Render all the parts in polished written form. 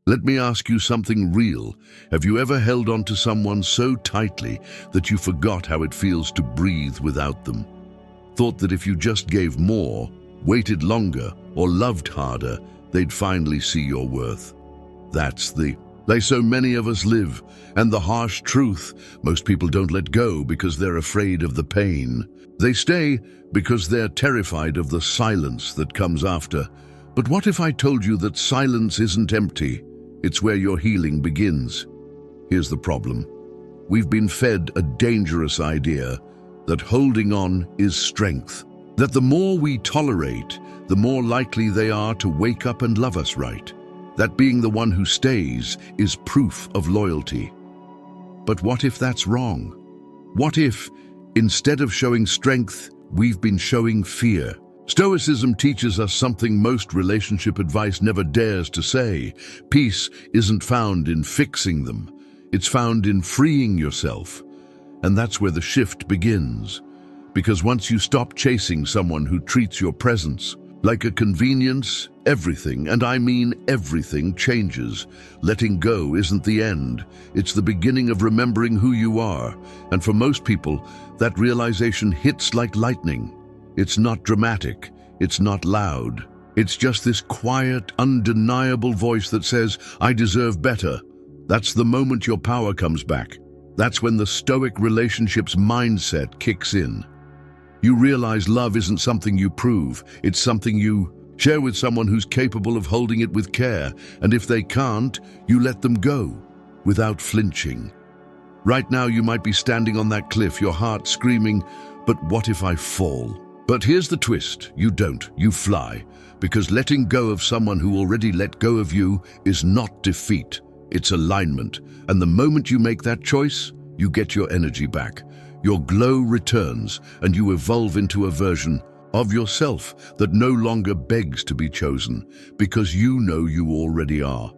Let me ask you something real. Have you ever held on to someone so tightly that you forgot how it feels to breathe without them? Thought that if you just gave more, waited longer, or loved harder, they'd finally see your worth? That's the way so many of us live, and the harsh truth, most people don't let go because they're afraid of the pain. They stay because they're terrified of the silence that comes after. But what if I told you that silence isn't empty? It's where your healing begins. Here's the problem. We've been fed a dangerous idea that holding on is strength, that the more we tolerate, the more likely they are to wake up and love us right, that being the one who stays is proof of loyalty. But what if that's wrong? What if, instead of showing strength, we've been showing fear? Stoicism teaches us something most relationship advice never dares to say. Peace isn't found in fixing them. It's found in freeing yourself. And that's where the shift begins. Because once you stop chasing someone who treats your presence like a convenience, everything, and I mean everything, changes. Letting go isn't the end. It's the beginning of remembering who you are. And for most people, that realization hits like lightning. It's not dramatic. It's not loud. It's just this quiet, undeniable voice that says, I deserve better. That's the moment your power comes back. That's when the Stoic Relationships mindset kicks in. You realize love isn't something you prove. It's something you share with someone who's capable of holding it with care. And if they can't, you let them go without flinching. Right now, you might be standing on that cliff, your heart screaming, but what if I fall? But here's the twist. You don't. You fly. Because letting go of someone who already let go of you is not defeat. It's alignment. And the moment you make that choice, you get your energy back. Your glow returns, and you evolve into a version of yourself that no longer begs to be chosen, because you know you already are.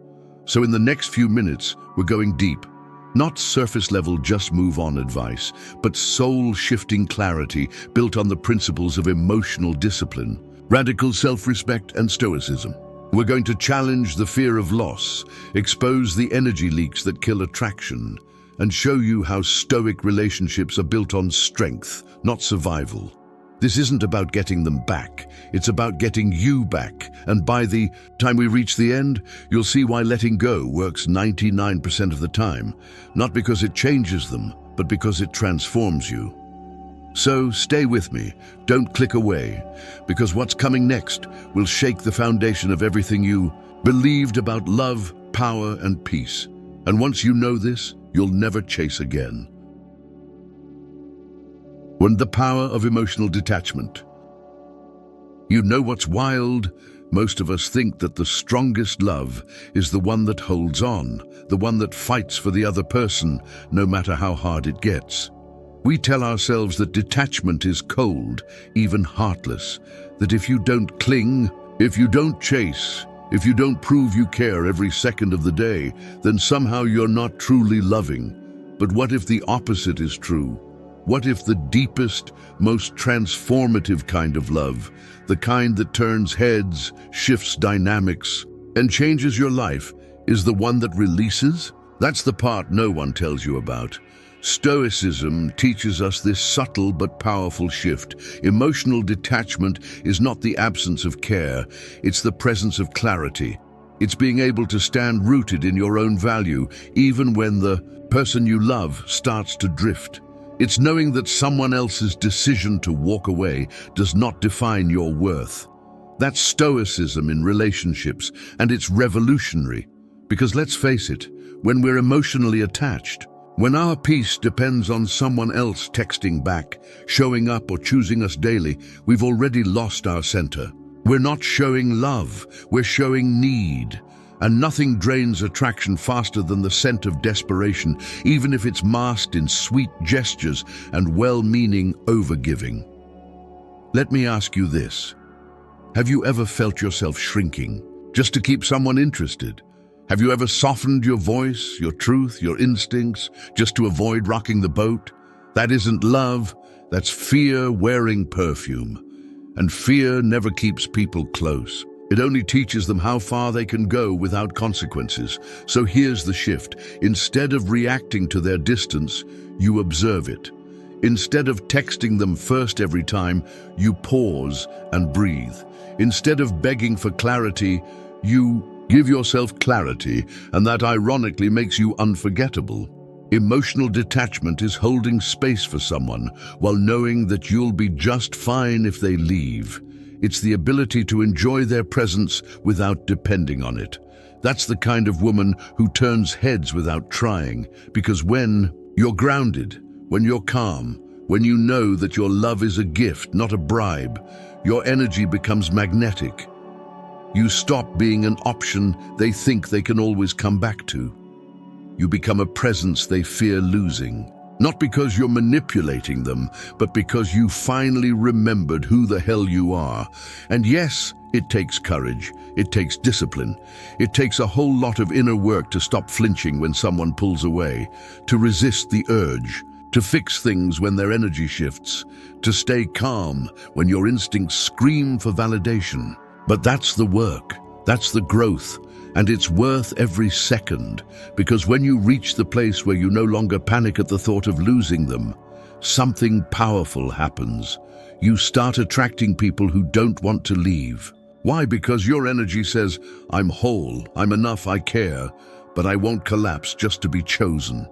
So in the next few minutes, we're going deep. Not surface-level just move on advice, but soul-shifting clarity built on the principles of emotional discipline, radical self-respect, and stoicism. We're going to challenge the fear of loss, expose the energy leaks that kill attraction, and show you how stoic relationships are built on strength, not survival. This isn't about getting them back, it's about getting you back. And by the time we reach the end, you'll see why letting go works 99% of the time. Not because it changes them, but because it transforms you. So stay with me, don't click away, because what's coming next will shake the foundation of everything you believed about love, power, and peace. And once you know this, you'll never chase again. When the power of emotional detachment. You know what's wild? Most of us think that the strongest love is the one that holds on, the one that fights for the other person, no matter how hard it gets. We tell ourselves that detachment is cold, even heartless, that if you don't cling, if you don't chase, if you don't prove you care every second of the day, then somehow you're not truly loving. But what if the opposite is true? What if the deepest, most transformative kind of love, the kind that turns heads, shifts dynamics, and changes your life, is the one that releases? That's the part no one tells you about. Stoicism teaches us this subtle but powerful shift. Emotional detachment is not the absence of care, it's the presence of clarity. It's being able to stand rooted in your own value, even when the person you love starts to drift. It's knowing that someone else's decision to walk away does not define your worth. That's stoicism in relationships, and it's revolutionary. Because let's face it, when we're emotionally attached, when our peace depends on someone else texting back, showing up, or choosing us daily, we've already lost our center. We're not showing love, we're showing need. And nothing drains attraction faster than the scent of desperation, even if it's masked in sweet gestures and well-meaning overgiving. Let me ask you this. Have you ever felt yourself shrinking just to keep someone interested? Have you ever softened your voice, your truth, your instincts, just to avoid rocking the boat? That isn't love, that's fear wearing perfume. And fear never keeps people close. It only teaches them how far they can go without consequences. So here's the shift. Instead of reacting to their distance, you observe it. Instead of texting them first every time, you pause and breathe. Instead of begging for clarity, you give yourself clarity, and that ironically makes you unforgettable. Emotional detachment is holding space for someone while knowing that you'll be just fine if they leave. It's the ability to enjoy their presence without depending on it. That's the kind of woman who turns heads without trying, because when you're grounded, when you're calm, when you know that your love is a gift, not a bribe, your energy becomes magnetic. You stop being an option they think they can always come back to. You become a presence they fear losing. Not because you're manipulating them, but because you finally remembered who the hell you are. And yes, it takes courage. It takes discipline. It takes a whole lot of inner work to stop flinching when someone pulls away, to resist the urge, to fix things when their energy shifts, to stay calm when your instincts scream for validation. But that's the work, that's the growth, and it's worth every second, because when you reach the place where you no longer panic at the thought of losing them, something powerful happens. You start attracting people who don't want to leave. Why? Because your energy says, I'm whole, I'm enough, I care, but I won't collapse just to be chosen.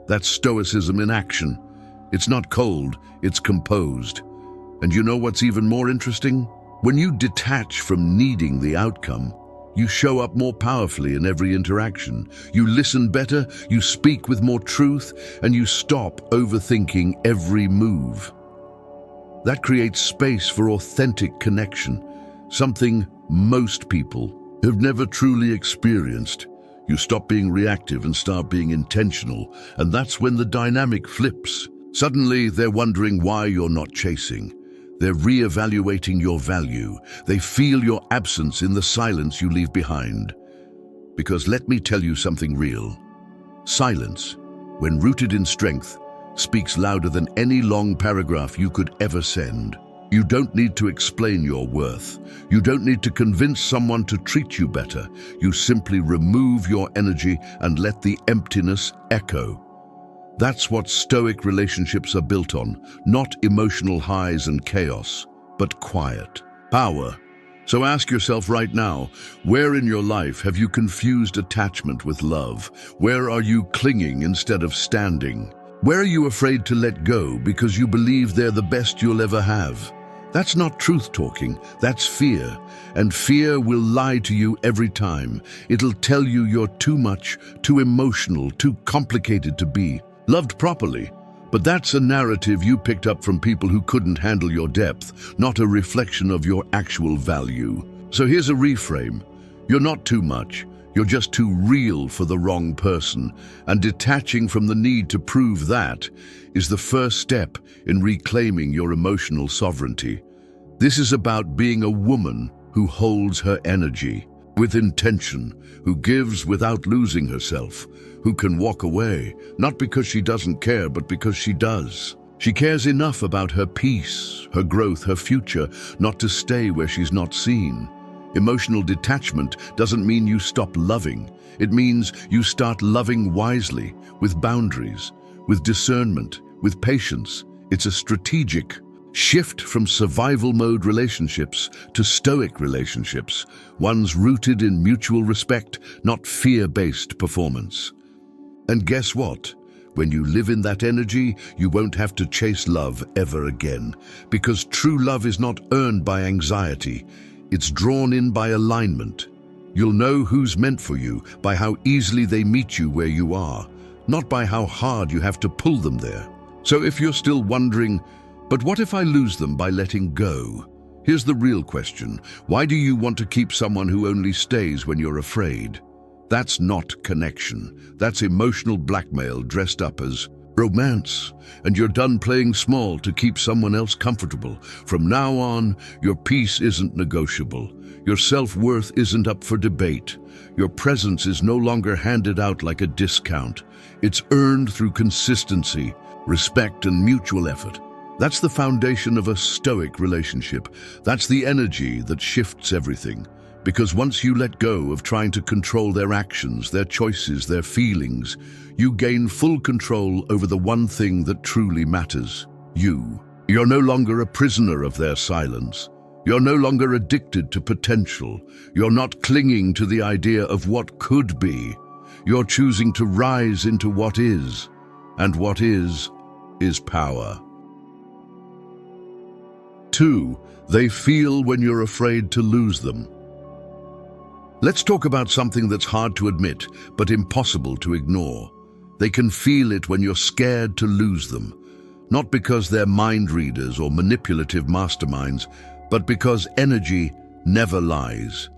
That's stoicism in action. It's not cold, it's composed. And you know what's even more interesting? When you detach from needing the outcome, you show up more powerfully in every interaction. You listen better, you speak with more truth, and you stop overthinking every move. That creates space for authentic connection, something most people have never truly experienced. You stop being reactive and start being intentional, and that's when the dynamic flips. Suddenly, they're wondering why you're not chasing. They're re-evaluating your value. They feel your absence in the silence you leave behind. Because let me tell you something real. Silence, when rooted in strength, speaks louder than any long paragraph you could ever send. You don't need to explain your worth. You don't need to convince someone to treat you better. You simply remove your energy and let the emptiness echo. That's what Stoic relationships are built on, not emotional highs and chaos, but quiet, power. So ask yourself right now, where in your life have you confused attachment with love? Where are you clinging instead of standing? Where are you afraid to let go because you believe they're the best you'll ever have? That's not truth talking, that's fear. And fear will lie to you every time. It'll tell you you're too much, too emotional, too complicated to be loved properly. But that's a narrative you picked up from people who couldn't handle your depth, not a reflection of your actual value. So here's a reframe. You're not too much. You're just too real for the wrong person. And detaching from the need to prove that is the first step in reclaiming your emotional sovereignty. This is about being a woman who holds her energy with intention, who gives without losing herself, who can walk away, not because she doesn't care, but because she does. She cares enough about her peace, her growth, her future, not to stay where she's not seen. Emotional detachment doesn't mean you stop loving. It means you start loving wisely, with boundaries, with discernment, with patience. It's a strategic shift from survival mode relationships to stoic relationships, ones rooted in mutual respect, not fear-based performance. And guess what? When you live in that energy, you won't have to chase love ever again, because true love is not earned by anxiety. It's drawn in by alignment. You'll know who's meant for you by how easily they meet you where you are, not by how hard you have to pull them there. So if you're still wondering, but what if I lose them by letting go? Here's the real question. Why do you want to keep someone who only stays when you're afraid? That's not connection. That's emotional blackmail dressed up as romance. And you're done playing small to keep someone else comfortable. From now on, your peace isn't negotiable. Your self-worth isn't up for debate. Your presence is no longer handed out like a discount. It's earned through consistency, respect, and mutual effort. That's the foundation of a stoic relationship. That's the energy that shifts everything. Because once you let go of trying to control their actions, their choices, their feelings, you gain full control over the one thing that truly matters: you. You're no longer a prisoner of their silence. You're no longer addicted to potential. You're not clinging to the idea of what could be. You're choosing to rise into what is, and what is power. 2. They feel when you're afraid to lose them. Let's talk about something that's hard to admit, but impossible to ignore. They can feel it when you're scared to lose them. Not because they're mind readers or manipulative masterminds, but because energy never lies.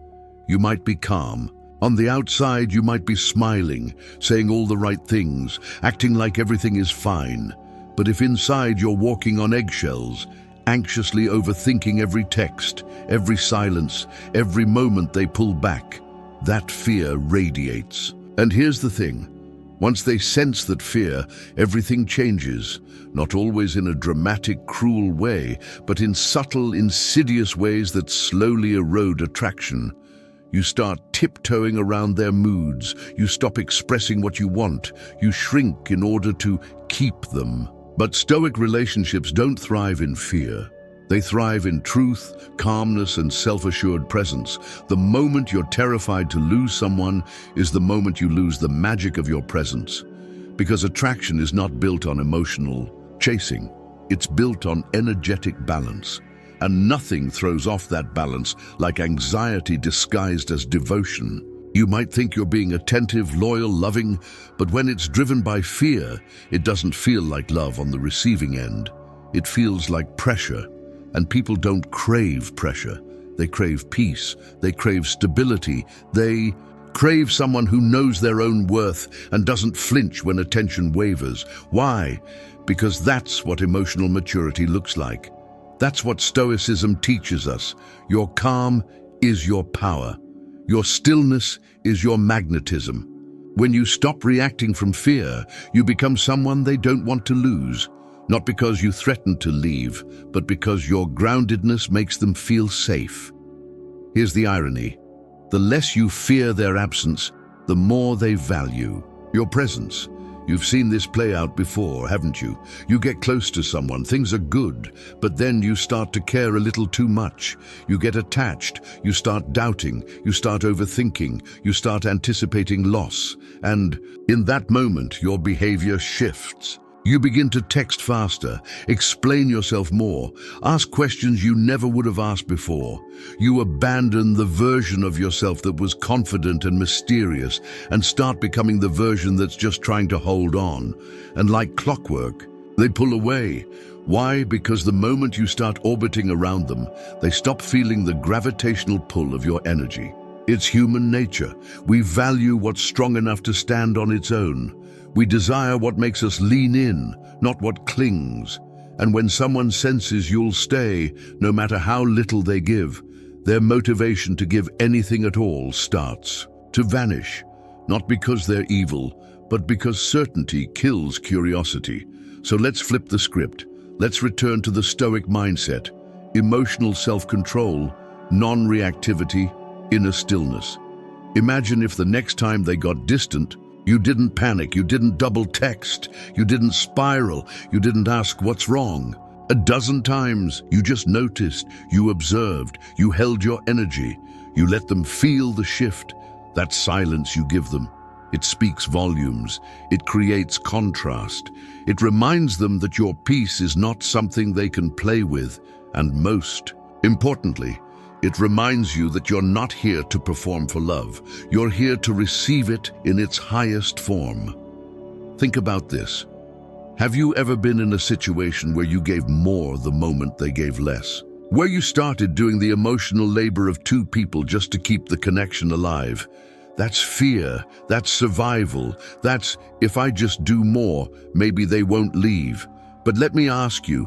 You might be calm. On the outside, you might be smiling, saying all the right things, acting like everything is fine. But if inside you're walking on eggshells, anxiously overthinking every text, every silence, every moment they pull back, that fear radiates. And here's the thing. Once they sense that fear, everything changes. Not always in a dramatic, cruel way, but in subtle, insidious ways that slowly erode attraction. You start tiptoeing around their moods. You stop expressing what you want. You shrink in order to keep them. But Stoic relationships don't thrive in fear. They thrive in truth, calmness, and self-assured presence. The moment you're terrified to lose someone is the moment you lose the magic of your presence. Because attraction is not built on emotional chasing. It's built on energetic balance. And nothing throws off that balance like anxiety disguised as devotion. You might think you're being attentive, loyal, loving, but when it's driven by fear, it doesn't feel like love on the receiving end. It feels like pressure. And people don't crave pressure. They crave peace. They crave stability. They crave someone who knows their own worth and doesn't flinch when attention wavers. Why? Because that's what emotional maturity looks like. That's what Stoicism teaches us. Your calm is your power. Your stillness is your magnetism. When you stop reacting from fear, you become someone they don't want to lose. Not because you threaten to leave, but because your groundedness makes them feel safe. Here's the irony. The less you fear their absence, the more they value your presence. You've seen this play out before, haven't you? You get close to someone, things are good, but then you start to care a little too much. You get attached, you start doubting, you start overthinking, you start anticipating loss. And in that moment, your behavior shifts. You begin to text faster, explain yourself more, ask questions you never would have asked before. You abandon the version of yourself that was confident and mysterious and start becoming the version that's just trying to hold on. And like clockwork, they pull away. Why? Because the moment you start orbiting around them, they stop feeling the gravitational pull of your energy. It's human nature. We value what's strong enough to stand on its own. We desire what makes us lean in, not what clings. And when someone senses you'll stay, no matter how little they give, their motivation to give anything at all starts to vanish. Not because they're evil, but because certainty kills curiosity. So let's flip the script. Let's return to the Stoic mindset. Emotional self-control, non-reactivity, inner stillness. Imagine if the next time they got distant, you didn't panic, you didn't double text, you didn't spiral, you didn't ask what's wrong. A dozen times, you just noticed, you observed, you held your energy, you let them feel the shift. That silence you give them, it speaks volumes, it creates contrast. It reminds them that your peace is not something they can play with, and most importantly, it reminds you that you're not here to perform for love. You're here to receive it in its highest form. Think about this. Have you ever been in a situation where you gave more the moment they gave less? Where you started doing the emotional labor of two people just to keep the connection alive? That's fear, that's survival, that's, if I just do more, maybe they won't leave. But let me ask you,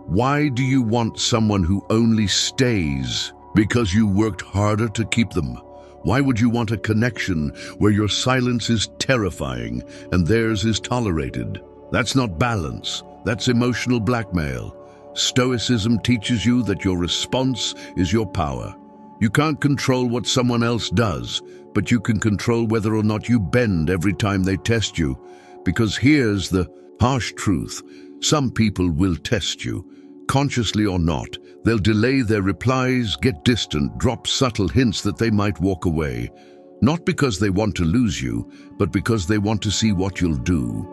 why do you want someone who only stays because you worked harder to keep them? Why would you want a connection where your silence is terrifying and theirs is tolerated? That's not balance, that's emotional blackmail. Stoicism teaches you that your response is your power. You can't control what someone else does, but you can control whether or not you bend every time they test you. Because here's the harsh truth. Some people will test you, consciously or not. They'll delay their replies, get distant, drop subtle hints that they might walk away. Not because they want to lose you, but because they want to see what you'll do.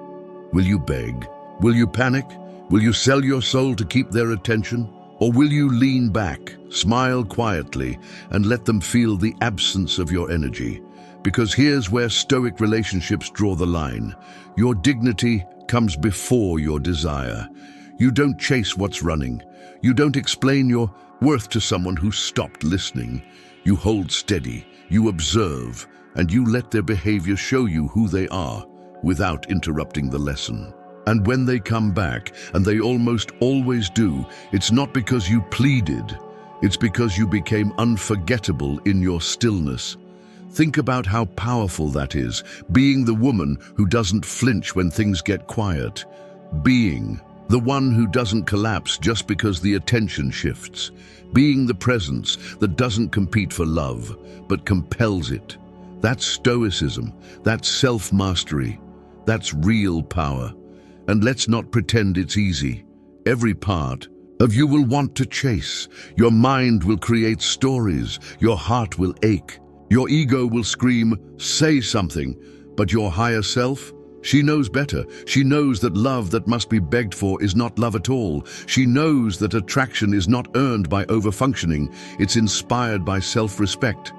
Will you beg? Will you panic? Will you sell your soul to keep their attention? Or will you lean back, smile quietly, and let them feel the absence of your energy? Because here's where Stoic relationships draw the line. Your dignity comes before your desire. You don't chase what's running. You don't explain your worth to someone who stopped listening. You hold steady, you observe, and you let their behavior show you who they are without interrupting the lesson. And when they come back, and they almost always do, it's not because you pleaded, it's because you became unforgettable in your stillness. Think about how powerful that is, being the woman who doesn't flinch when things get quiet, being the one who doesn't collapse just because the attention shifts, being the presence that doesn't compete for love, but compels it. That's stoicism, that's self-mastery, that's real power. And let's not pretend it's easy. Every part of you will want to chase. Your mind will create stories. Your heart will ache. Your ego will scream, say something. But your higher self, she knows better. She knows that love that must be begged for is not love at all. She knows that attraction is not earned by overfunctioning. It's inspired by self-respect.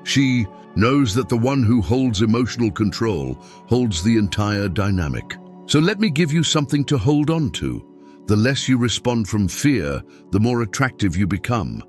She knows that the one who holds emotional control holds the entire dynamic. So let me give you something to hold on to. The less you respond from fear, the more attractive you become.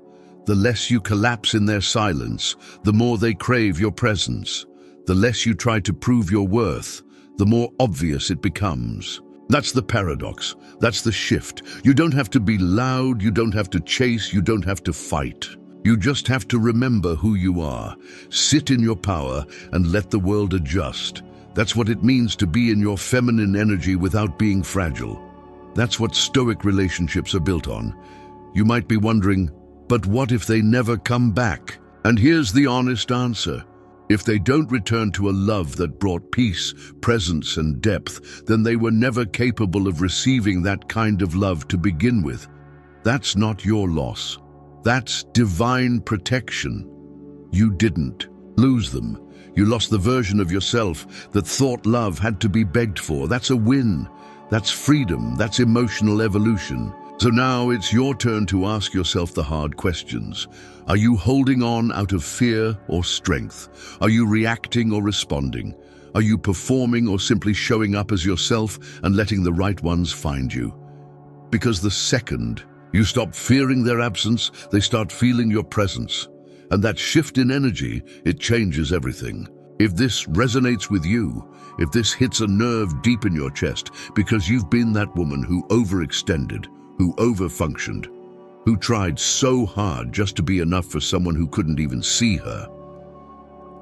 The less you collapse in their silence, the more they crave your presence. The less you try to prove your worth, the more obvious it becomes. That's the paradox. That's the shift. You don't have to be loud, you don't have to chase, you don't have to fight. You just have to remember who you are. Sit in your power and let the world adjust. That's what it means to be in your feminine energy without being fragile. That's what Stoic relationships are built on. You might be wondering, but what if they never come back? And here's the honest answer. If they don't return to a love that brought peace, presence, and depth, then they were never capable of receiving that kind of love to begin with. That's not your loss. That's divine protection. You didn't lose them. You lost the version of yourself that thought love had to be begged for. That's a win. That's freedom. That's emotional evolution. So now it's your turn to ask yourself the hard questions. Are you holding on out of fear or strength? Are you reacting or responding? Are you performing or simply showing up as yourself and letting the right ones find you? Because the second you stop fearing their absence, they start feeling your presence. And that shift in energy, it changes everything. If this resonates with you, if this hits a nerve deep in your chest, because you've been that woman who overextended, who overfunctioned, who tried so hard just to be enough for someone who couldn't even see her,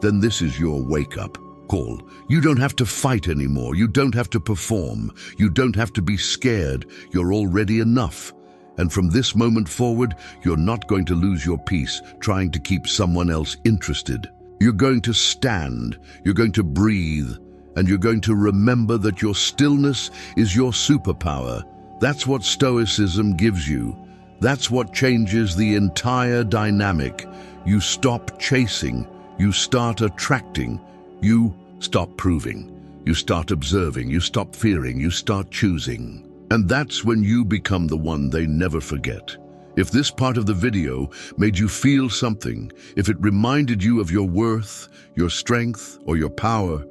then this is your wake-up call. You don't have to fight anymore. You don't have to perform. You don't have to be scared. You're already enough. And from this moment forward, you're not going to lose your peace trying to keep someone else interested. You're going to stand, you're going to breathe, and you're going to remember that your stillness is your superpower. That's what Stoicism gives you. That's what changes the entire dynamic. You stop chasing, you start attracting, you stop proving, you start observing, you stop fearing, you start choosing. And that's when you become the one they never forget. If this part of the video made you feel something, if it reminded you of your worth, your strength, or your power,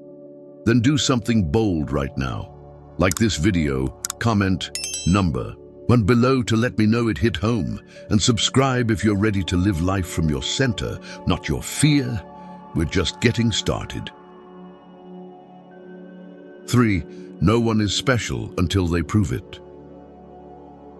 then do something bold right now. Like this video, comment number 1 below to let me know it hit home, and subscribe if you're ready to live life from your center, not your fear. We're just getting started. 3. No one is special until they prove it.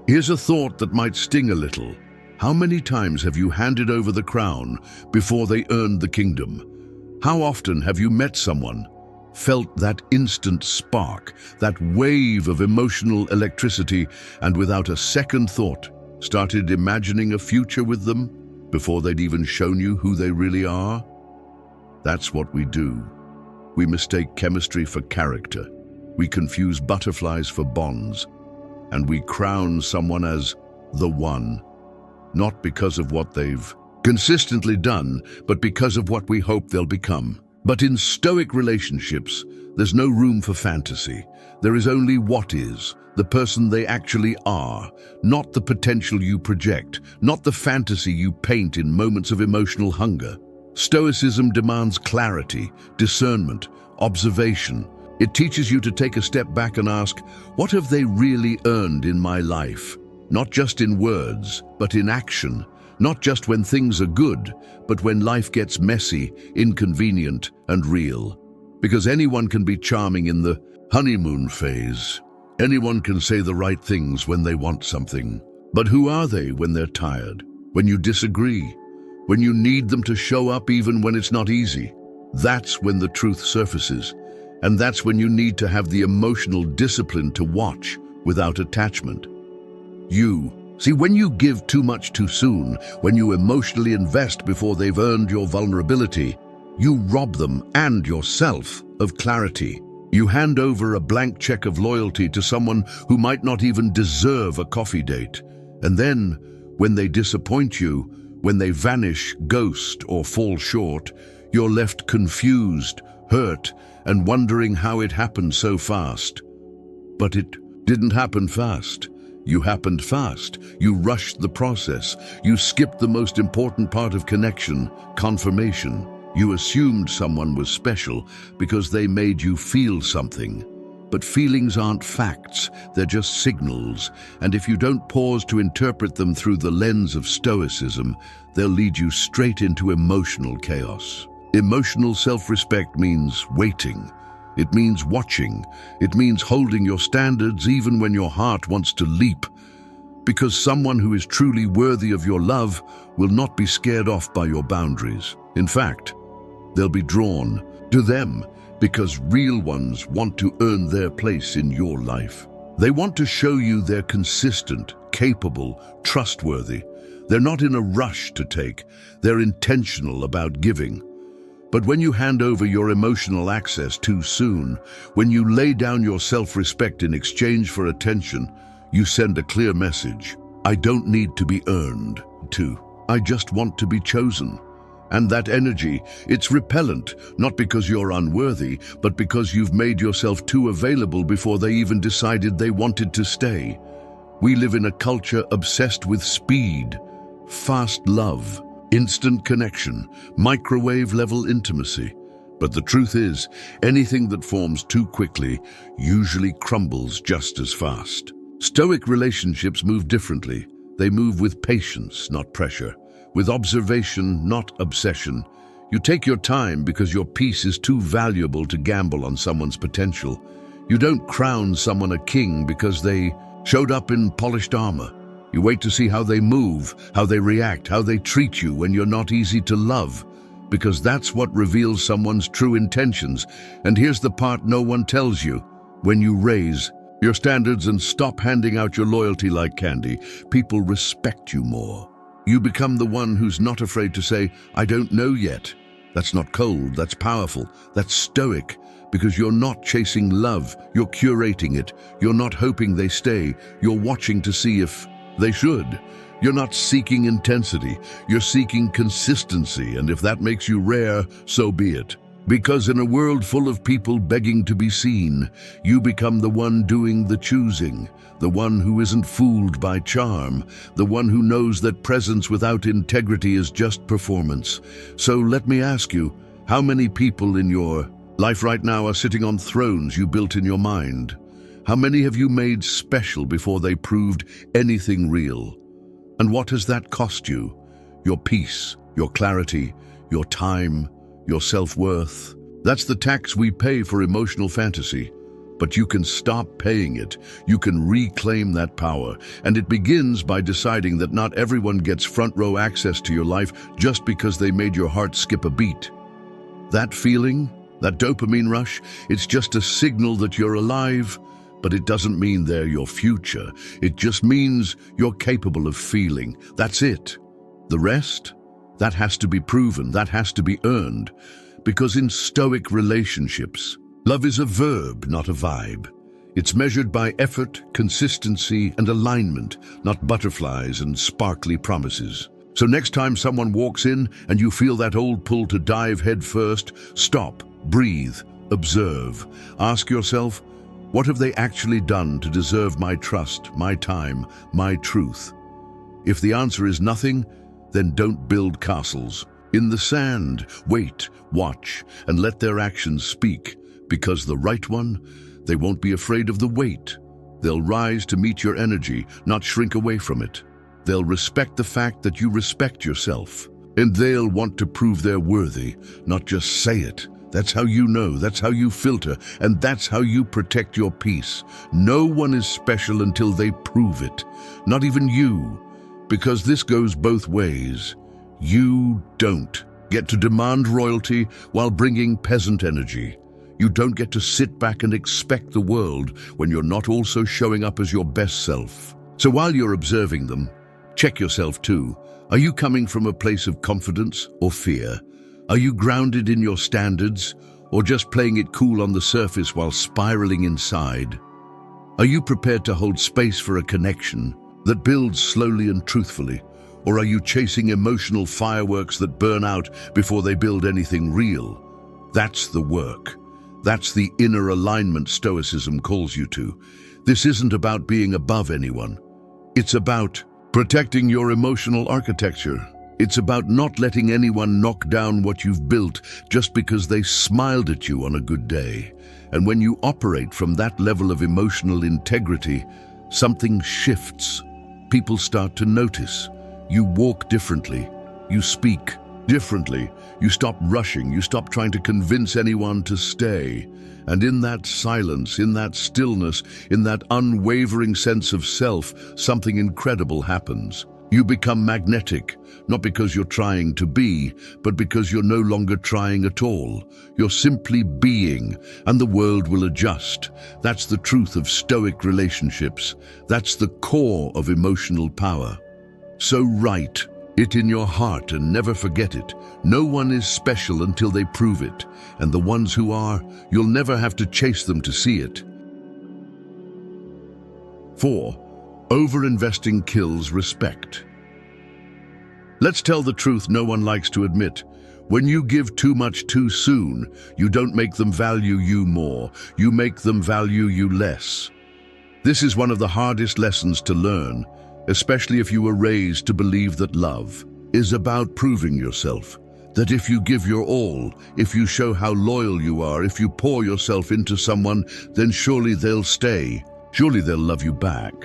Here's a thought that might sting a little. How many times have you handed over the crown before they earned the kingdom? How often have you met someone, felt that instant spark, that wave of emotional electricity, and without a second thought, started imagining a future with them? before they'd even shown you who they really are? That's what we do. We mistake chemistry for character. We confuse butterflies for bonds, and we crown someone as the one, not because of what they've consistently done, but because of what we hope they'll become. But in Stoic relationships, there's no room for fantasy. There is only what is, the person they actually are, not the potential you project, not the fantasy you paint in moments of emotional hunger. Stoicism demands clarity, discernment, observation. It teaches you to take a step back and ask, what have they really earned in my life? Not just in words, but in action. Not just when things are good, but when life gets messy, inconvenient, and real. Because anyone can be charming in the honeymoon phase. Anyone can say the right things when they want something. But who are they when they're tired? When you disagree? When you need them to show up even when it's not easy? That's when the truth surfaces. And that's when you need to have the emotional discipline to watch without attachment. See, when you give too much too soon, when you emotionally invest before they've earned your vulnerability, you rob them and yourself of clarity. You hand over a blank check of loyalty to someone who might not even deserve a coffee date. And then, when they disappoint you, when they vanish, ghost, or fall short, you're left confused, hurt, and wondering how it happened so fast. But it didn't happen fast. You happened fast. You rushed the process. You skipped the most important part of connection, confirmation. You assumed someone was special because they made you feel something. But feelings aren't facts, they're just signals, and if you don't pause to interpret them through the lens of Stoicism, they'll lead you straight into emotional chaos. Emotional self-respect means waiting. It means watching. It means holding your standards even when your heart wants to leap. Because someone who is truly worthy of your love will not be scared off by your boundaries. In fact, they'll be drawn to them because real ones want to earn their place in your life. They want to show you they're consistent, capable, trustworthy. They're not in a rush to take. They're intentional about giving. But when you hand over your emotional access too soon, when you lay down your self-respect in exchange for attention, you send a clear message. I don't need to be earned to. I just want to be chosen. And that energy, it's repellent, not because you're unworthy, but because you've made yourself too available before they even decided they wanted to stay. We live in a culture obsessed with speed, fast love, instant connection, microwave-level intimacy. But the truth is, anything that forms too quickly usually crumbles just as fast. Stoic relationships move differently. They move with patience, not pressure. With observation, not obsession. You take your time because your peace is too valuable to gamble on someone's potential. You don't crown someone a king because they showed up in polished armor. You wait to see how they move, how they react, how they treat you when you're not easy to love, because that's what reveals someone's true intentions. And here's the part no one tells you. When you raise your standards and stop handing out your loyalty like candy, people respect you more. You become the one who's not afraid to say, I don't know yet. That's not cold, that's powerful, that's stoic, because you're not chasing love, you're curating it. You're not hoping they stay, you're watching to see if they should. You're not seeking intensity, you're seeking consistency, and if that makes you rare, so be it. Because in a world full of people begging to be seen, you become the one doing the choosing, the one who isn't fooled by charm, the one who knows that presence without integrity is just performance. So let me ask you, how many people in your life right now are sitting on thrones you built in your mind? How many have you made special before they proved anything real? And what has that cost you? Your peace, your clarity, your time, your self-worth. That's the tax we pay for emotional fantasy. But you can stop paying it. You can reclaim that power. And it begins by deciding that not everyone gets front row access to your life just because they made your heart skip a beat. That feeling, that dopamine rush, it's just a signal that you're alive, but it doesn't mean they're your future. It just means you're capable of feeling. That's it. The rest? That has to be proven, that has to be earned. Because in Stoic relationships, love is a verb, not a vibe. It's measured by effort, consistency, and alignment, not butterflies and sparkly promises. So next time someone walks in and you feel that old pull to dive head first, stop, breathe, observe. Ask yourself, what have they actually done to deserve my trust, my time, my truth? If the answer is nothing, then don't build castles. In the sand, wait, watch, and let their actions speak. Because the right one, they won't be afraid of the weight. They'll rise to meet your energy, not shrink away from it. They'll respect the fact that you respect yourself. And they'll want to prove they're worthy, not just say it. That's how you know, that's how you filter, and that's how you protect your peace. No one is special until they prove it, not even you, because this goes both ways. You don't get to demand royalty while bringing peasant energy. You don't get to sit back and expect the world when you're not also showing up as your best self. So while you're observing them, check yourself too. Are you coming from a place of confidence or fear? Are you grounded in your standards or just playing it cool on the surface while spiraling inside? Are you prepared to hold space for a connection that builds slowly and truthfully? Or are you chasing emotional fireworks that burn out before they build anything real? That's the work. That's the inner alignment Stoicism calls you to. This isn't about being above anyone. It's about protecting your emotional architecture. It's about not letting anyone knock down what you've built just because they smiled at you on a good day. And when you operate from that level of emotional integrity, something shifts. People start to notice. You walk differently. You speak differently. You stop rushing. You stop trying to convince anyone to stay. And in that silence, in that stillness, in that unwavering sense of self, something incredible happens. You become magnetic, not because you're trying to be, but because you're no longer trying at all. You're simply being, and the world will adjust. That's the truth of Stoic relationships. That's the core of emotional power. So write it in your heart and never forget it. No one is special until they prove it, and the ones who are, you'll never have to chase them to see it. 4. Over-investing kills respect. Let's tell the truth no one likes to admit. When you give too much too soon, you don't make them value you more. You make them value you less. This is one of the hardest lessons to learn, especially if you were raised to believe that love is about proving yourself. That if you give your all, if you show how loyal you are, if you pour yourself into someone, then surely they'll stay. Surely they'll love you back.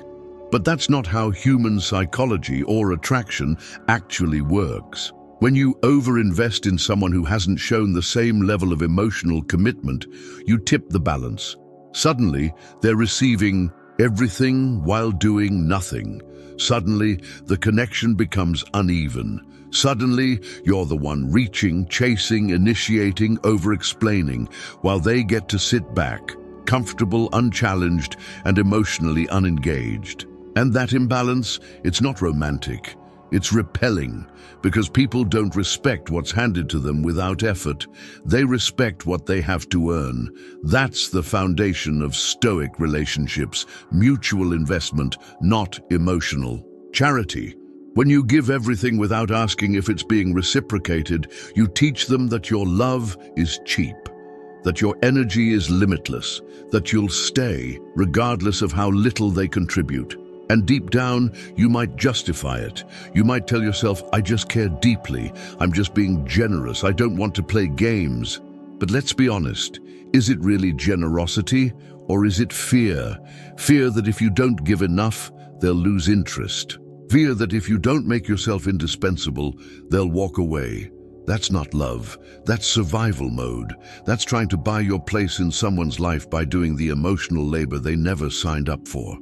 But that's not how human psychology or attraction actually works. When you overinvest in someone who hasn't shown the same level of emotional commitment, you tip the balance. Suddenly, they're receiving everything while doing nothing. Suddenly, the connection becomes uneven. Suddenly, you're the one reaching, chasing, initiating, over-explaining, while they get to sit back, comfortable, unchallenged, and emotionally unengaged. And that imbalance, it's not romantic, it's repelling, because people don't respect what's handed to them without effort. They respect what they have to earn. That's the foundation of Stoic relationships, mutual investment, not emotional charity. When you give everything without asking if it's being reciprocated, you teach them that your love is cheap, that your energy is limitless, that you'll stay regardless of how little they contribute. And deep down, you might justify it. You might tell yourself, I just care deeply. I'm just being generous. I don't want to play games. But let's be honest. Is it really generosity, or is it fear? Fear that if you don't give enough, they'll lose interest. Fear that if you don't make yourself indispensable, they'll walk away. That's not love. That's survival mode. That's trying to buy your place in someone's life by doing the emotional labor they never signed up for.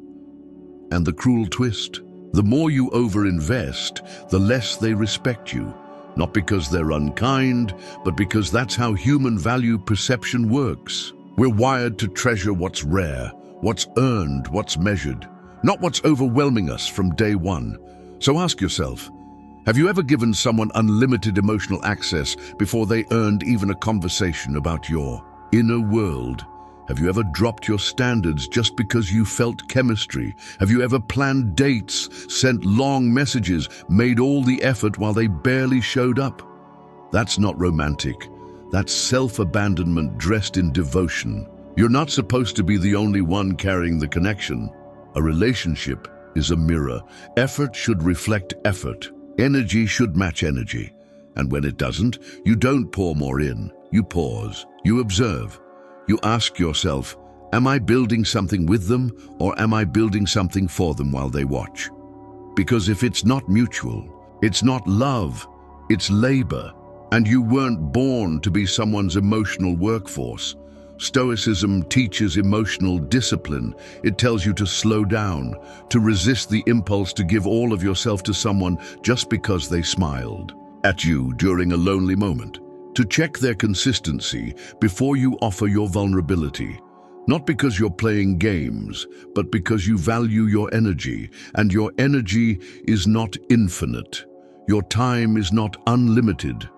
And the cruel twist, the more you overinvest, the less they respect you. Not because they're unkind, but because that's how human value perception works. We're wired to treasure what's rare, what's earned, what's measured, not what's overwhelming us from day one. So ask yourself, Have you ever given someone unlimited emotional access before they earned even a conversation about your inner world? Have you ever dropped your standards just because you felt chemistry? Have you ever planned dates, sent long messages, made all the effort while they barely showed up? That's not romantic. That's self-abandonment dressed in devotion. You're not supposed to be the only one carrying the connection. A relationship is a mirror. Effort should reflect effort. Energy should match energy. And when it doesn't, you don't pour more in. You pause. You observe. You ask yourself, am I building something with them, or am I building something for them while they watch? Because if it's not mutual, it's not love, it's labor. And you weren't born to be someone's emotional workforce. Stoicism teaches emotional discipline. It tells you to slow down, to resist the impulse to give all of yourself to someone just because they smiled at you during a lonely moment, to check their consistency before you offer your vulnerability. Not because you're playing games, but because you value your energy, and your energy is not infinite. Your time is not unlimited.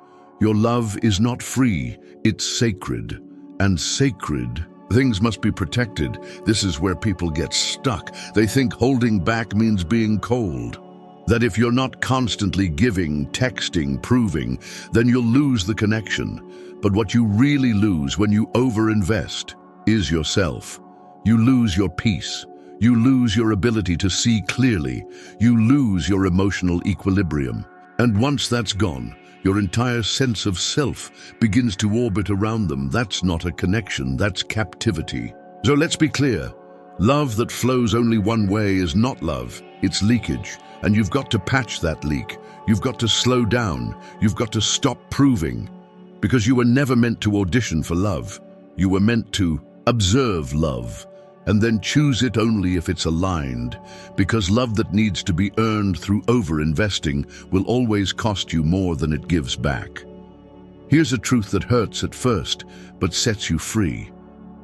Your love is not free, it's sacred. And sacred things must be protected. This is where people get stuck. They think holding back means being cold. That if you're not constantly giving, texting, proving, then you'll lose the connection. But what you really lose when you overinvest is yourself. You lose your peace. You lose your ability to see clearly. You lose your emotional equilibrium. And once that's gone, your entire sense of self begins to orbit around them. That's not a connection, that's captivity. So let's be clear. Love that flows only one way is not love, it's leakage. And you've got to patch that leak. You've got to slow down. You've got to stop proving. Because you were never meant to audition for love. You were meant to observe love, and then choose it only if it's aligned, because love that needs to be earned through over-investing will always cost you more than it gives back. Here's a truth that hurts at first, but sets you free.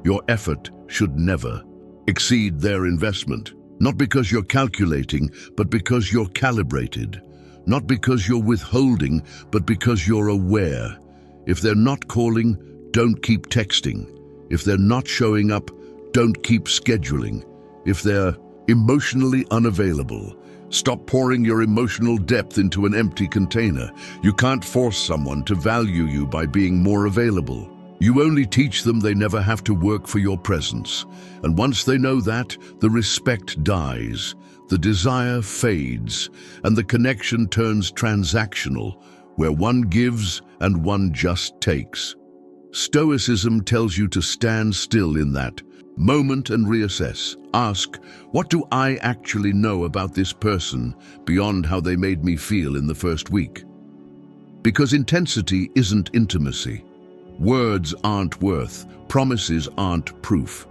Your effort should never exceed their investment. Not because you're calculating, but because you're calibrated. Not because you're withholding, but because you're aware. If they're not calling, don't keep texting. If they're not showing up, don't keep scheduling. If they're emotionally unavailable, stop pouring your emotional depth into an empty container. You can't force someone to value you by being more available. You only teach them they never have to work for your presence. And once they know that, the respect dies, the desire fades, and the connection turns transactional, where one gives and one just takes. Stoicism tells you to stand still in that moment and reassess. Ask, what do I actually know about this person beyond how they made me feel in the first week? Because intensity isn't intimacy. Words aren't worth. Promises aren't proof.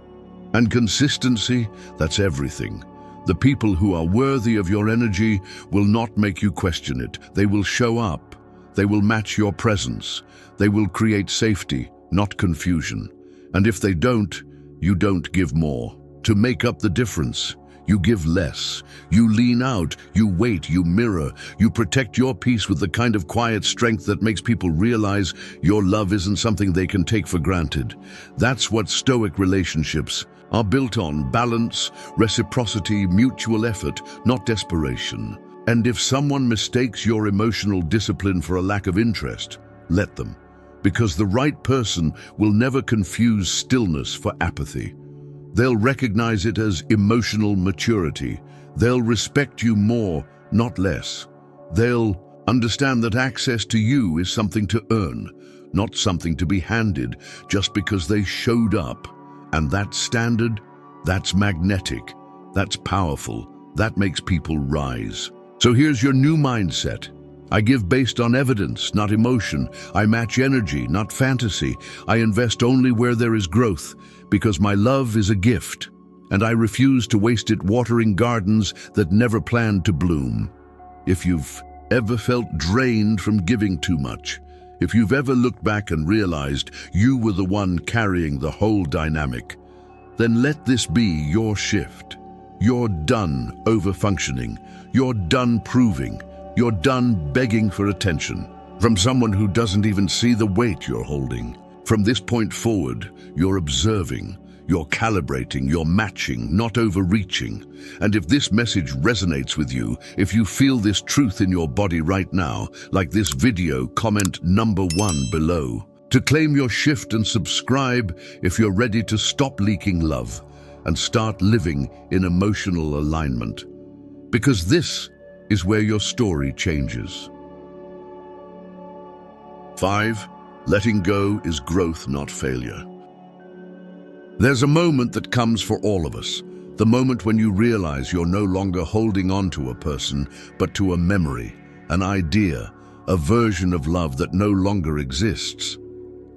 And consistency, that's everything. The people who are worthy of your energy will not make you question it. They will show up. They will match your presence. They will create safety, not confusion. And if they don't, you don't give more. To make up the difference, you give less. You lean out, you wait, you mirror. You protect your peace with the kind of quiet strength that makes people realize your love isn't something they can take for granted. That's what Stoic relationships are built on: balance, reciprocity, mutual effort, not desperation. And if someone mistakes your emotional discipline for a lack of interest, let them. Because the right person will never confuse stillness for apathy. They'll recognize it as emotional maturity. They'll respect you more, not less. They'll understand that access to you is something to earn, not something to be handed just because they showed up. And that standard, that's magnetic, that's powerful, that makes people rise. So here's your new mindset. I give based on evidence, not emotion. I match energy, not fantasy. I invest only where there is growth, because my love is a gift, and I refuse to waste it watering gardens that never planned to bloom. If you've ever felt drained from giving too much, if you've ever looked back and realized you were the one carrying the whole dynamic, then let this be your shift. You're done over-functioning. You're done proving. You're done begging for attention from someone who doesn't even see the weight you're holding. From this point forward, you're observing, you're calibrating, you're matching, not overreaching. And if this message resonates with you, if you feel this truth in your body right now, like this video, comment number 1 below. To claim your shift and subscribe if you're ready to stop leaking love and start living in emotional alignment. Because this is where your story changes. 5. Letting go is growth, not failure. There's a moment that comes for all of us, the moment when you realize you're no longer holding on to a person, but to a memory, an idea, a version of love that no longer exists.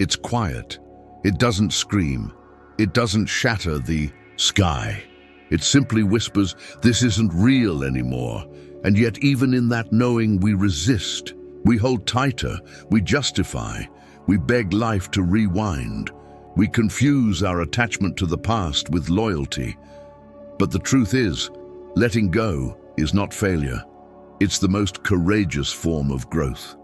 It's quiet. It doesn't scream. It doesn't shatter the sky. It simply whispers, "This isn't real anymore." And yet even in that knowing, we resist. We hold tighter. We justify. We beg life to rewind. We confuse our attachment to the past with loyalty. But the truth is, letting go is not failure. It's the most courageous form of growth.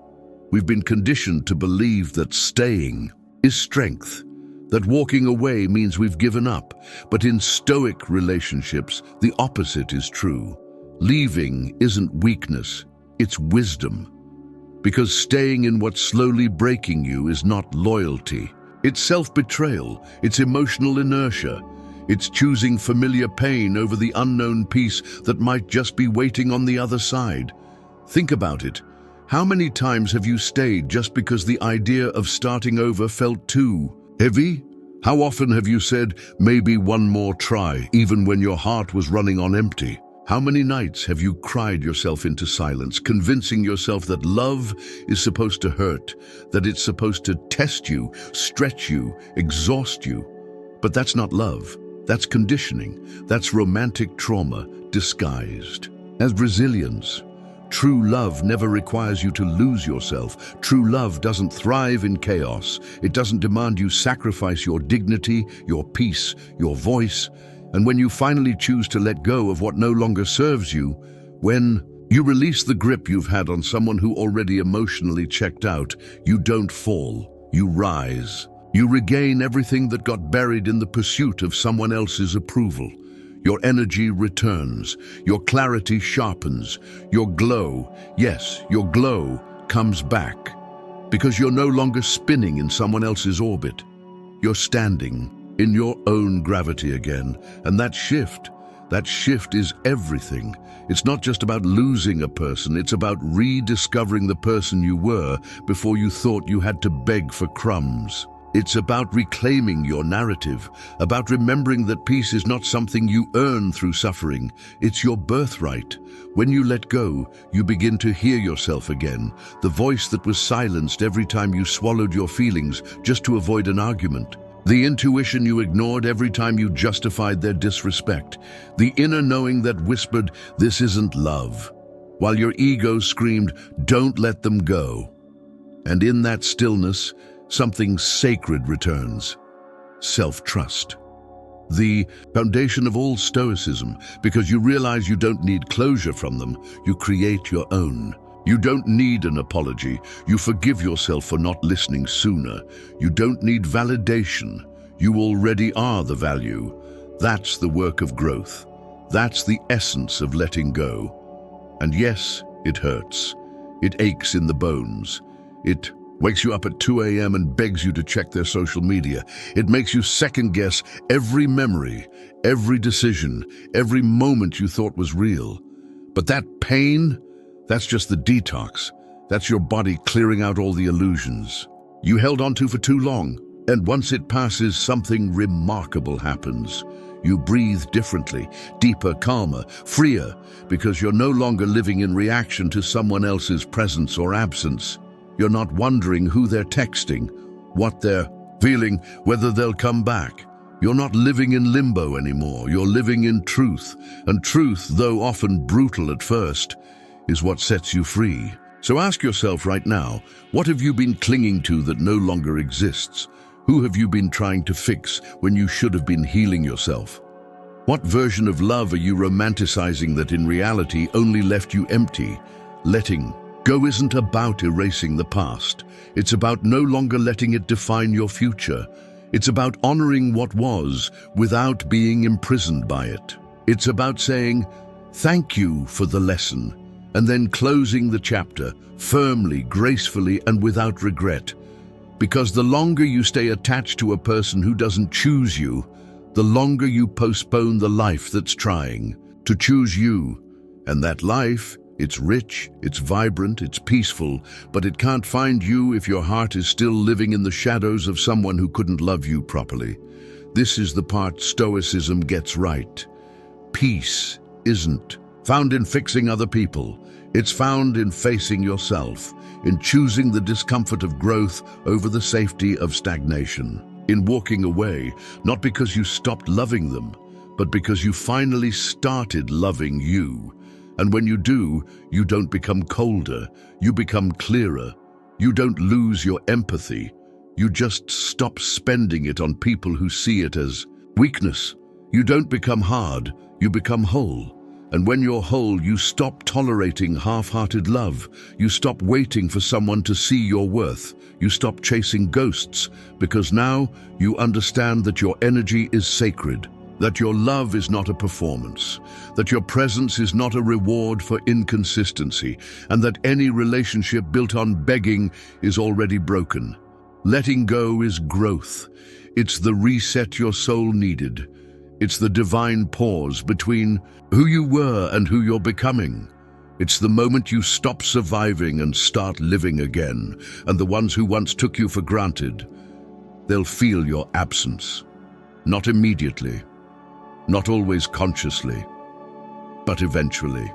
We've been conditioned to believe that staying is strength, that walking away means we've given up. But in Stoic relationships, the opposite is true. Leaving isn't weakness, it's wisdom. Because staying in what's slowly breaking you is not loyalty. It's self-betrayal, it's emotional inertia. It's choosing familiar pain over the unknown peace that might just be waiting on the other side. Think about it. How many times have you stayed just because the idea of starting over felt too heavy? How often have you said, "Maybe one more try," even when your heart was running on empty? How many nights have you cried yourself into silence, convincing yourself that love is supposed to hurt, that it's supposed to test you, stretch you, exhaust you? But that's not love. That's conditioning. That's romantic trauma disguised as resilience. True love never requires you to lose yourself. True love doesn't thrive in chaos. It doesn't demand you sacrifice your dignity, your peace, your voice. And when you finally choose to let go of what no longer serves you, when you release the grip you've had on someone who already emotionally checked out, you don't fall, you rise. You regain everything that got buried in the pursuit of someone else's approval. Your energy returns, your clarity sharpens, your glow, yes, your glow comes back. Because you're no longer spinning in someone else's orbit. You're standing in your own gravity again. And that shift is everything. It's not just about losing a person, it's about rediscovering the person you were before you thought you had to beg for crumbs. It's about reclaiming your narrative, about remembering that peace is not something you earn through suffering, it's your birthright. When you let go, you begin to hear yourself again, the voice that was silenced every time you swallowed your feelings just to avoid an argument. The intuition you ignored every time you justified their disrespect. The inner knowing that whispered, "This isn't love," while your ego screamed, "Don't let them go." And in that stillness, something sacred returns. Self-trust. The foundation of all Stoicism, because you realize you don't need closure from them, you create your own. You don't need an apology. You forgive yourself for not listening sooner. You don't need validation. You already are the value. That's the work of growth. That's the essence of letting go. And yes, it hurts. It aches in the bones. It wakes you up at 2 a.m. and begs you to check their social media. It makes you second-guess every memory, every decision, every moment you thought was real. But that pain, that's just the detox. That's your body clearing out all the illusions you held onto for too long. And once it passes, something remarkable happens. You breathe differently, deeper, calmer, freer, because you're no longer living in reaction to someone else's presence or absence. You're not wondering who they're texting, what they're feeling, whether they'll come back. You're not living in limbo anymore. You're living in truth. And truth, though often brutal at first, is what sets you free. So ask yourself right now, what have you been clinging to that no longer exists? Who have you been trying to fix when you should have been healing yourself? What version of love are you romanticizing that in reality only left you empty? Letting go isn't about erasing the past. It's about no longer letting it define your future. It's about honoring what was without being imprisoned by it. It's about saying, "Thank you for the lesson," and then closing the chapter firmly, gracefully, and without regret. Because the longer you stay attached to a person who doesn't choose you, the longer you postpone the life that's trying to choose you. And that life, it's rich, it's vibrant, it's peaceful, but it can't find you if your heart is still living in the shadows of someone who couldn't love you properly. This is the part Stoicism gets right. Peace isn't found in fixing other people. It's found in facing yourself, in choosing the discomfort of growth over the safety of stagnation, in walking away, not because you stopped loving them, but because you finally started loving you. And when you do, you don't become colder, you become clearer. You don't lose your empathy. You just stop spending it on people who see it as weakness. You don't become hard, you become whole. And when you're whole, you stop tolerating half-hearted love. You stop waiting for someone to see your worth. You stop chasing ghosts, because now you understand that your energy is sacred, that your love is not a performance, that your presence is not a reward for inconsistency, and that any relationship built on begging is already broken. Letting go is growth. It's the reset your soul needed. It's the divine pause between who you were and who you're becoming. It's the moment you stop surviving and start living again, and the ones who once took you for granted, they'll feel your absence. Not immediately, not always consciously, but eventually.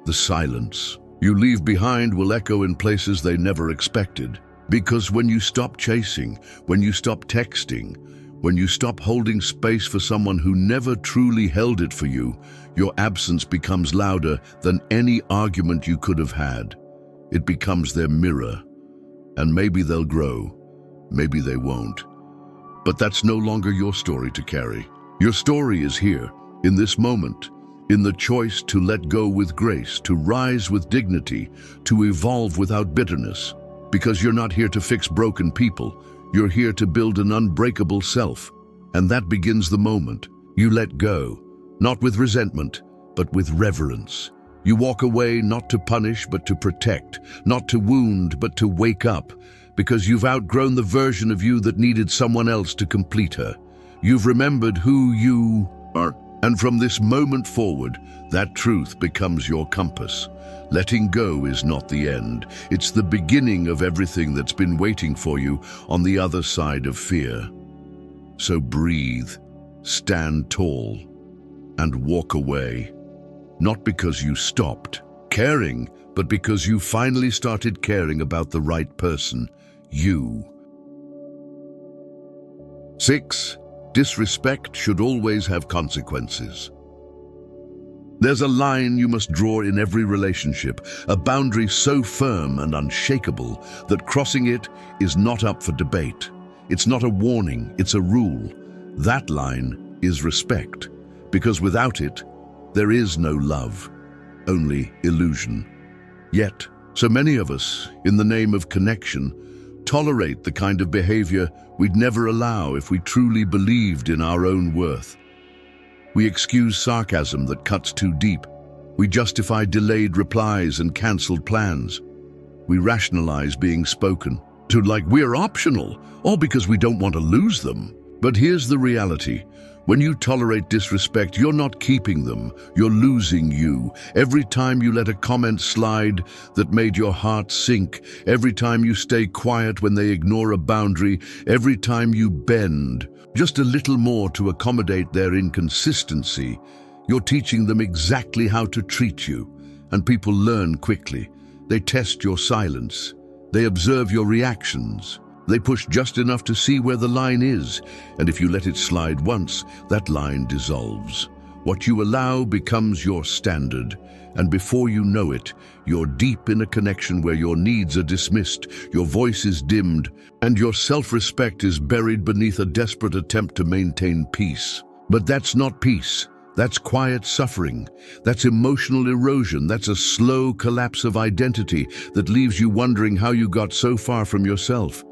The silence you leave behind will echo in places they never expected, because when you stop chasing, when you stop texting, when you stop holding space for someone who never truly held it for you, your absence becomes louder than any argument you could have had. It becomes their mirror. And maybe they'll grow, maybe they won't. But that's no longer your story to carry. Your story is here, in this moment, in the choice to let go with grace, to rise with dignity, to evolve without bitterness. Because you're not here to fix broken people. You're here to build an unbreakable self, and that begins the moment you let go, not with resentment, but with reverence. You walk away not to punish, but to protect, not to wound, but to wake up, because you've outgrown the version of you that needed someone else to complete her. You've remembered who you are, and from this moment forward, that truth becomes your compass. Letting go is not the end. It's the beginning of everything that's been waiting for you on the other side of fear. So breathe, stand tall, and walk away. Not because you stopped caring, but because you finally started caring about the right person, you. 6. Disrespect should always have consequences. There's a line you must draw in every relationship, a boundary so firm and unshakable that crossing it is not up for debate. It's not a warning, it's a rule. That line is respect, because without it, there is no love, only illusion. Yet, so many of us, in the name of connection, tolerate the kind of behavior we'd never allow if we truly believed in our own worth. We excuse sarcasm that cuts too deep. We justify delayed replies and cancelled plans. We rationalize being spoken to like we're optional, all because we don't want to lose them. But here's the reality. When you tolerate disrespect, you're not keeping them, you're losing you. Every time you let a comment slide that made your heart sink, every time you stay quiet when they ignore a boundary, every time you bend just a little more to accommodate their inconsistency, you're teaching them exactly how to treat you. And people learn quickly. They test your silence. They observe your reactions. They push just enough to see where the line is, and if you let it slide once, that line dissolves. What you allow becomes your standard, and before you know it, you're deep in a connection where your needs are dismissed, your voice is dimmed, and your self-respect is buried beneath a desperate attempt to maintain peace. But that's not peace, That's quiet suffering. That's emotional erosion. That's a slow collapse of identity that leaves you wondering how you got so far from yourself.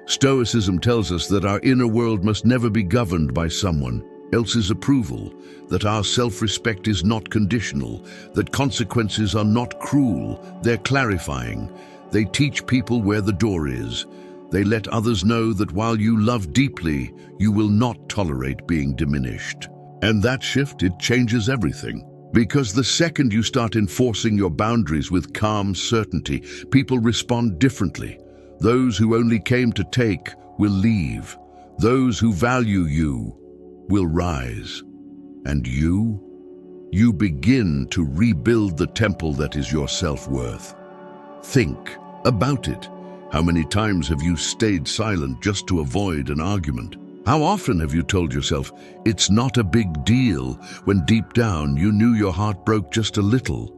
Stoicism tells us that our inner world must never be governed by someone else's approval, that our self-respect is not conditional, that consequences are not cruel, they're clarifying. They teach people where the door is. They let others know that while you love deeply, you will not tolerate being diminished. And that shift, it changes everything. Because the second you start enforcing your boundaries with calm certainty, people respond differently. Those who only came to take will leave. Those who value you will rise. And you begin to rebuild the temple that is your self-worth. Think about it. How many times have you stayed silent just to avoid an argument? How often have you told yourself, it's not a big deal, when deep down you knew your heart broke just a little?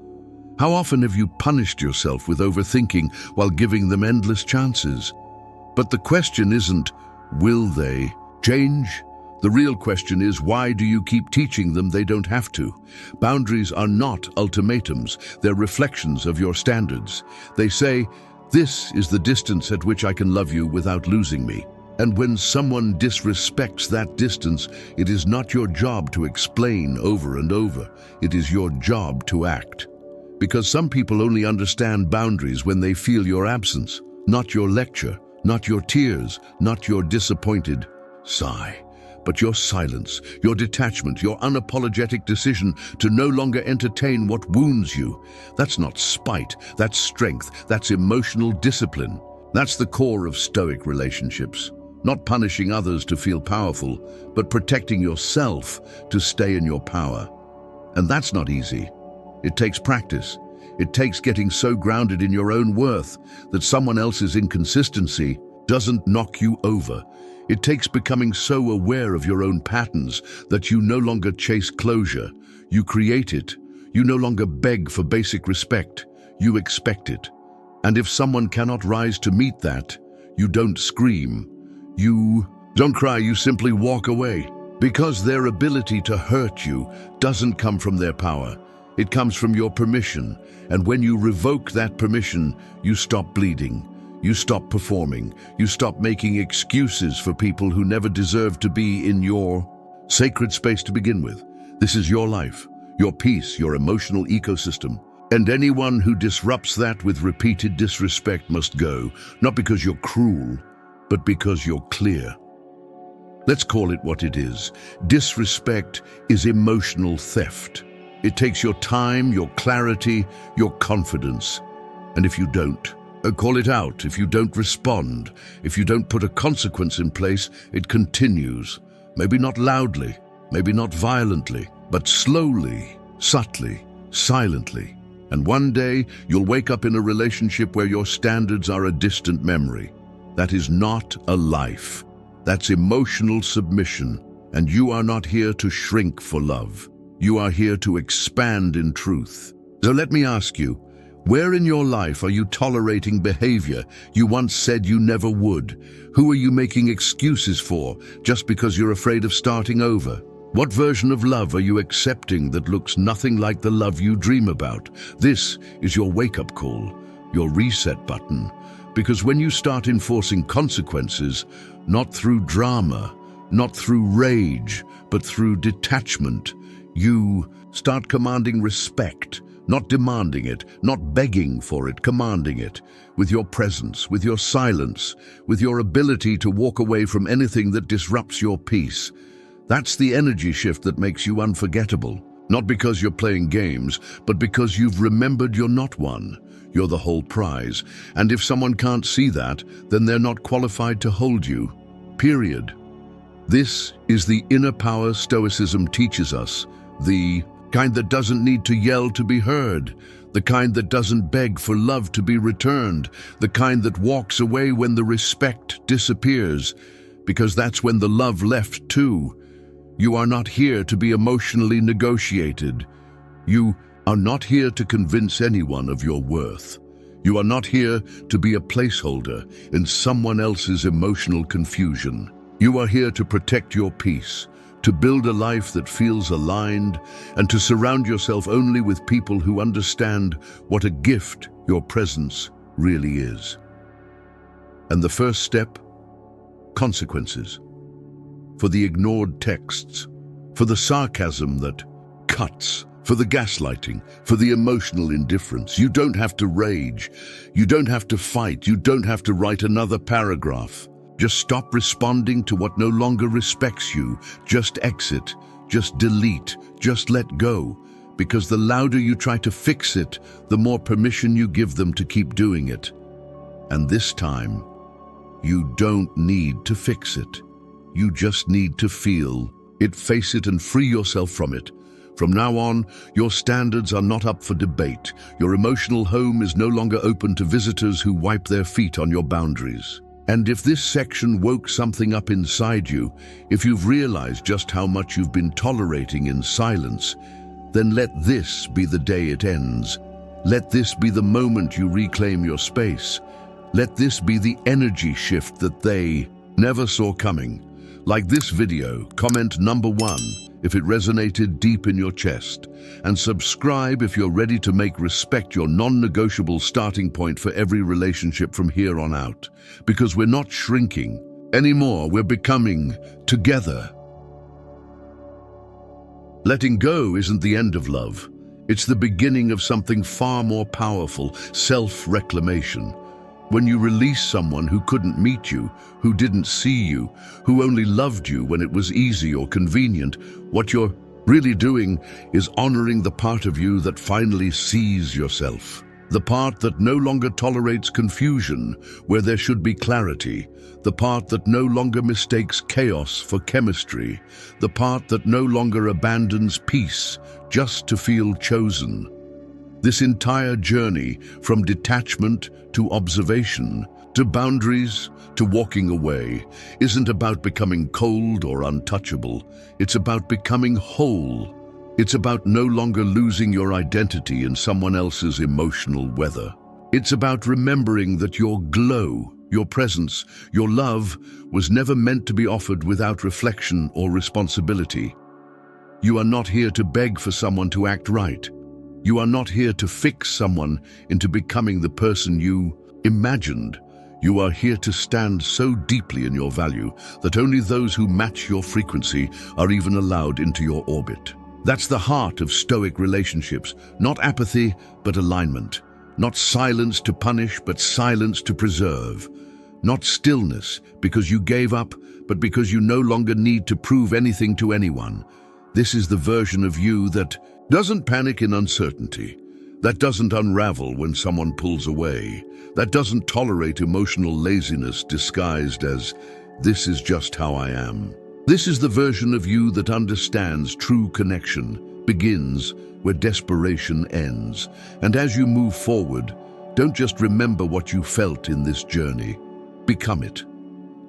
How often have you punished yourself with overthinking while giving them endless chances? But the question isn't, will they change? The real question is, why do you keep teaching them they don't have to? Boundaries are not ultimatums, they're reflections of your standards. They say, this is the distance at which I can love you without losing me. And when someone disrespects that distance, it is not your job to explain over and over. It is your job to act. Because some people only understand boundaries when they feel your absence, not your lecture, not your tears, not your disappointed sigh, but your silence, your detachment, your unapologetic decision to no longer entertain what wounds you. That's not spite, that's strength, that's emotional discipline. That's the core of Stoic relationships. Not punishing others to feel powerful, but protecting yourself to stay in your power. And that's not easy. It takes practice. It takes getting so grounded in your own worth that someone else's inconsistency doesn't knock you over. It takes becoming so aware of your own patterns that you no longer chase closure. You create it. You no longer beg for basic respect. You expect it. And if someone cannot rise to meet that, you don't scream. You don't cry, you simply walk away. Because their ability to hurt you doesn't come from their power. It comes from your permission. And when you revoke that permission, you stop bleeding. You stop performing. You stop making excuses for people who never deserve to be in your sacred space to begin with. This is your life, your peace, your emotional ecosystem. And anyone who disrupts that with repeated disrespect must go, not because you're cruel, but because you're clear. Let's call it what it is. Disrespect is emotional theft. It takes your time, your clarity, your confidence. And if you don't, call it out. If you don't respond, if you don't put a consequence in place, it continues. Maybe not loudly, maybe not violently, but slowly, subtly, silently. And one day, you'll wake up in a relationship where your standards are a distant memory. That is not a life. That's emotional submission. And you are not here to shrink for love. You are here to expand in truth. So let me ask you, where in your life are you tolerating behavior you once said you never would? Who are you making excuses for just because you're afraid of starting over? What version of love are you accepting that looks nothing like the love you dream about? This is your wake-up call, your reset button. Because when you start enforcing consequences, not through drama, not through rage, but through detachment, you start commanding respect. Not demanding it, not begging for it, commanding it, with your presence, with your silence, with your ability to walk away from anything that disrupts your peace. That's the energy shift that makes you unforgettable. Not because you're playing games, but because you've remembered you're not one. You're the whole prize. And if someone can't see that, then they're not qualified to hold you. Period. This is the inner power Stoicism teaches us, the kind that doesn't need to yell to be heard, the kind that doesn't beg for love to be returned, the kind that walks away when the respect disappears, because that's when the love left too. You are not here to be emotionally negotiated. You are not here to convince anyone of your worth. You are not here to be a placeholder in someone else's emotional confusion. You are here to protect your peace, to build a life that feels aligned, and to surround yourself only with people who understand what a gift your presence really is. And the first step? Consequences. For the ignored texts, for the sarcasm that cuts, for the gaslighting, for the emotional indifference. You don't have to rage. You don't have to fight. You don't have to write another paragraph. Just stop responding to what no longer respects you. Just exit. Just delete. Just let go. Because the louder you try to fix it, the more permission you give them to keep doing it. And this time, you don't need to fix it. You just need to feel it, face it, and free yourself from it. From now on, your standards are not up for debate. Your emotional home is no longer open to visitors who wipe their feet on your boundaries. And if this section woke something up inside you, if you've realized just how much you've been tolerating in silence, then let this be the day it ends. Let this be the moment you reclaim your space. Let this be the energy shift that they never saw coming. Like this video, comment number 1 if it resonated deep in your chest, and subscribe if you're ready to make respect your non-negotiable starting point for every relationship from here on out. Because we're not shrinking anymore, we're becoming together. Letting go isn't the end of love. It's the beginning of something far more powerful, self-reclamation. When you release someone who couldn't meet you, who didn't see you, who only loved you when it was easy or convenient, what you're really doing is honoring the part of you that finally sees yourself. The part that no longer tolerates confusion where there should be clarity. The part that no longer mistakes chaos for chemistry. The part that no longer abandons peace just to feel chosen. This entire journey, from detachment to observation, to boundaries, to walking away, isn't about becoming cold or untouchable. It's about becoming whole. It's about no longer losing your identity in someone else's emotional weather. It's about remembering that your glow, your presence, your love was never meant to be offered without reflection or responsibility. You are not here to beg for someone to act right. You are not here to fix someone into becoming the person you imagined. You are here to stand so deeply in your value that only those who match your frequency are even allowed into your orbit. That's the heart of Stoic relationships. Not apathy, but alignment. Not silence to punish, but silence to preserve. Not stillness because you gave up, but because you no longer need to prove anything to anyone. This is the version of you that doesn't panic in uncertainty, that doesn't unravel when someone pulls away, that doesn't tolerate emotional laziness disguised as, "This is just how I am." This is the version of you that understands true connection begins where desperation ends. And as you move forward, don't just remember what you felt in this journey, become it.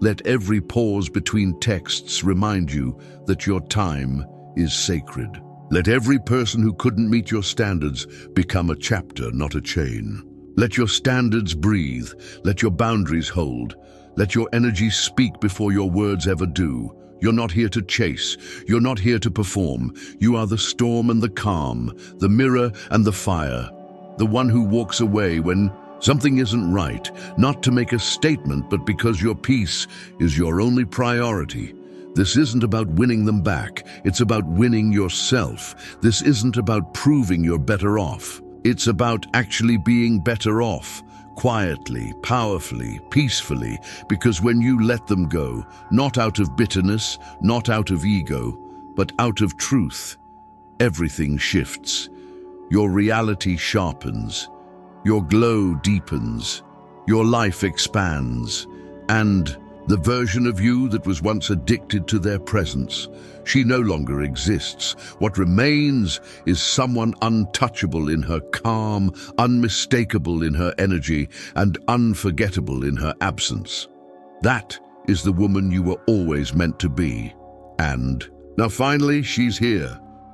Let every pause between texts remind you that your time is sacred. Let every person who couldn't meet your standards become a chapter, not a chain. Let your standards breathe. Let your boundaries hold. Let your energy speak before your words ever do. You're not here to chase. You're not here to perform. You are the storm and the calm, the mirror and the fire, the one who walks away when something isn't right, not to make a statement, but because your peace is your only priority. This isn't about winning them back. It's about winning yourself. This isn't about proving you're better off. It's about actually being better off, quietly, powerfully, peacefully, because when you let them go, not out of bitterness, not out of ego, but out of truth, everything shifts. Your reality sharpens, your glow deepens, your life expands, and the version of you that was once addicted to their presence, she no longer exists. What remains is someone untouchable in her calm, unmistakable in her energy, and unforgettable in her absence. That is the woman you were always meant to be. And now finally, she's here.